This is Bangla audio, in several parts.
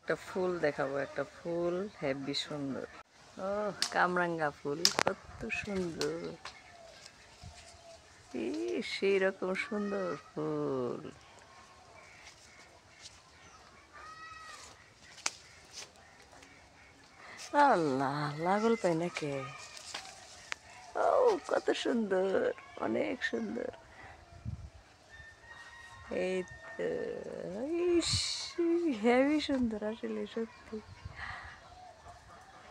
একটা ফুল দেখাবো, একটা ফুল হেবি সুন্দর। ও কামরাঙ্গা ফুল, কত সুন্দর, সেই রকম সুন্দর ফুল। আল্লাহ, লাগল পাই না কে? ও কত সুন্দর, অনেক সুন্দর। এই তো হেবি সুন্দর, আসলে সত্যি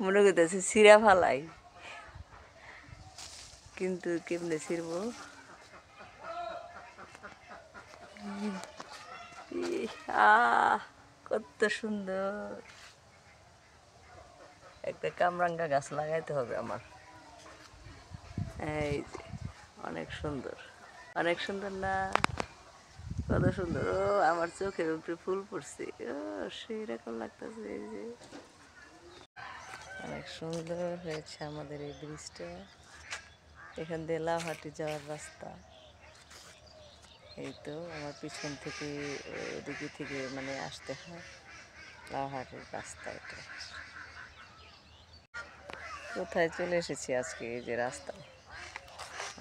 মনে করতেছে সিরা ফালাই, কিন্তু কেমনে ছিড়বো? কত সুন্দর, একটা কামরাঙ্গা গাছ লাগাইতে হবে আমার। এই যে অনেক সুন্দর, অনেক সুন্দর না? কত সুন্দর! ও আমার চোখের উপরে ফুল পড়ছে, ও সেই রকম লাগতেছে। এই যে অনেক সুন্দর হয়েছে আমাদের এই ব্রিজটা। এখান দিয়ে লাউহাটি যাওয়ার রাস্তা। এই তো আমার পিছন থেকে ওদিকে থেকে মানে আসতে হয়, লাউহাটির রাস্তা এটা। কোথায় চলে এসেছি আজকে? এই যে রাস্তায়,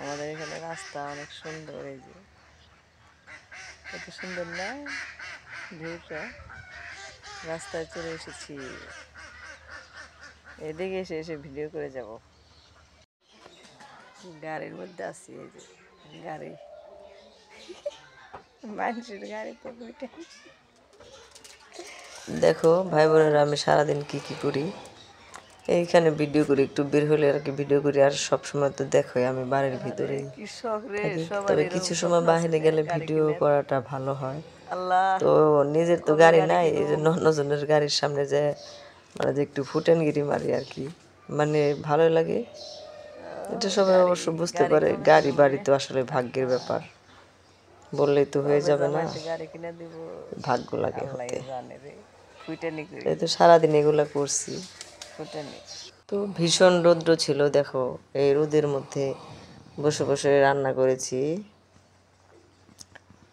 আমাদের এখানে রাস্তা অনেক সুন্দর। এই যে কত সুন্দর না ভিউটা? রাস্তায় চলে এসেছি, এদিকে এসে এসে ভিডিও করে যাব। গাড়ির মধ্যে আছি, এই যে গাড়ি, মানুষের গাড়িতে বইটা। দেখো ভাই বোনেরা, আমি সারাদিন কি কি করি। এইখানে ভিডিও করি, একটু বের হলে আর কি ভিডিও করি। আর সব সময় তো দেখোই আমি বাড়ির ভিতরে থাকি, তবে কিছু সময় বাইরে গেলে ভিডিও করাটা ভালো হয়। তো নিজের তো গাড়ি নাই, এই জন্য অন্যজনের গাড়ির সামনে যে মানে যে একটু ফুটানগিরি মারি আর কি, মানে ভালো লাগে। এটা সবাই অবশ্য বুঝতে পারে, গাড়ি বাড়ি তো আসলে ভাগ্যের ব্যাপার, বললেই তো হয়ে যাবে না, ভাগ্য লাগে হতে। এই তো সারাদিন এগুলা করছি। তো ভীষণ রৌদ্র ছিল, দেখো এই রোদের মধ্যে বসে বসে রান্না করেছি।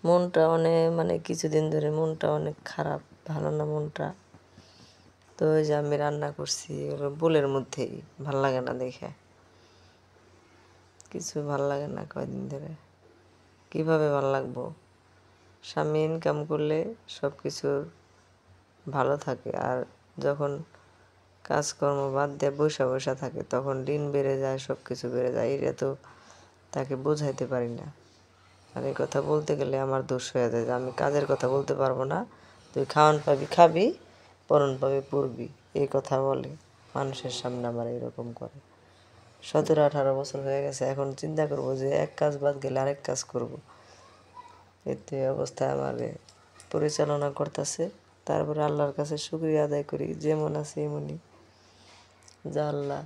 মনটা অনেক মানে কিছুদিন ধরে মনটা অনেক খারাপ, ভালো না মনটা। তো ওই যে আমি রান্না করছি বোলের মধ্যেই, ভাল লাগে না দেখে, কিছু ভাল লাগে না কয়দিন ধরে। কিভাবে ভাল লাগবো? স্বামী ইনকাম করলে সব কিছু ভালো থাকে, আর যখন কাজকর্ম বাদ দিয়ে বসে বসে থাকে তখন ঋণ বেড়ে যায়, সব কিছু বেড়ে যায়। এটা তো তাকে বোঝাইতে পারি না। আর এই কথা বলতে গেলে আমার দোষ হয়ে যায় যে আমি কাজের কথা বলতে পারবো না, তুই খাওয়ান পাবি খাবি, পরন পাবি পড়বি, এই কথা বলে মানুষের সামনে আমার এরকম করে। 17-18 বছর হয়ে গেছে, এখন চিন্তা করবো যে এক কাজ বাদ গেলে আরেক কাজ করব। এতে অবস্থায় আমার পরিচালনা করতেছে। তারপরে আল্লাহর কাছে শুকরিয়া আদায় করি, যেমন আছে এমনই। যা আল্লাহ,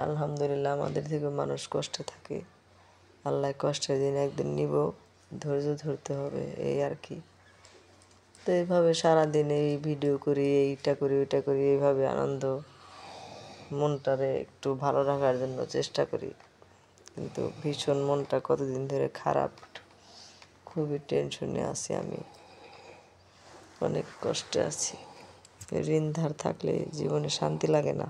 আলহামদুলিল্লাহ, আমাদের থেকে মানুষ কষ্টে থাকে, আল্লাহ কষ্টের দিন একদিন নিব, ধৈর্য ধরতে হবে, এই আর কি। তো এইভাবে সারাদিন এই ভিডিও করি, এইটা করি ওইটা করি, এইভাবে আনন্দ মনটারে একটু ভালো রাখার জন্য চেষ্টা করি। কিন্তু ভীষণ মনটা কতদিন ধরে খারাপ, খুবই টেনশনে আছি আমি, অনেক কষ্টে আছি। ঋণ ধার থাকলে জীবনে শান্তি লাগে না।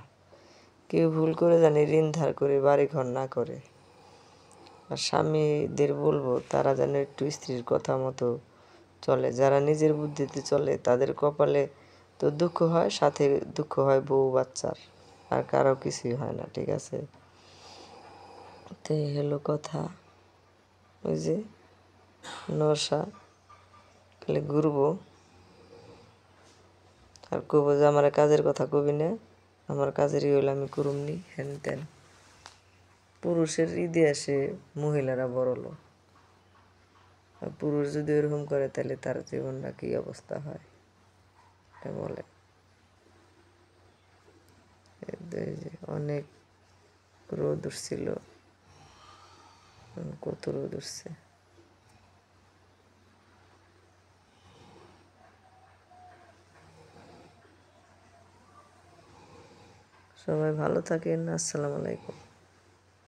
কেউ ভুল করে জানি ঋণ ধার করে বাড়িঘর না করে। আর স্বামীদের বলবো তারা যেন একটু স্ত্রীর কথা মতো চলে। যারা নিজের বুদ্ধিতে চলে তাদের কপালে তো দুঃখ হয়, সাথে দুঃখ হয় বউ বাচ্চার, আর কারো কিছুই হয় না, ঠিক আছে? তো এই হলো কথা। ওই যে নশা খালি ঘুরবো আর কবো যে আমার কাজের কথা কবি না, আমার কাজেরই হইলে আমি করুমনি, হেন তেন। পুরুষের ইতিহাসে মহিলারা বড় লোক, আর পুরুষ যদি ওরকম করে তাহলে তার জীবনটা কী অবস্থা হয় এটা বলে। এই যে অনেক রোদ উঠছিল, কত রোদ উঠছে। সবাই ভালো থাকেন, আসসালামু আলাইকুম।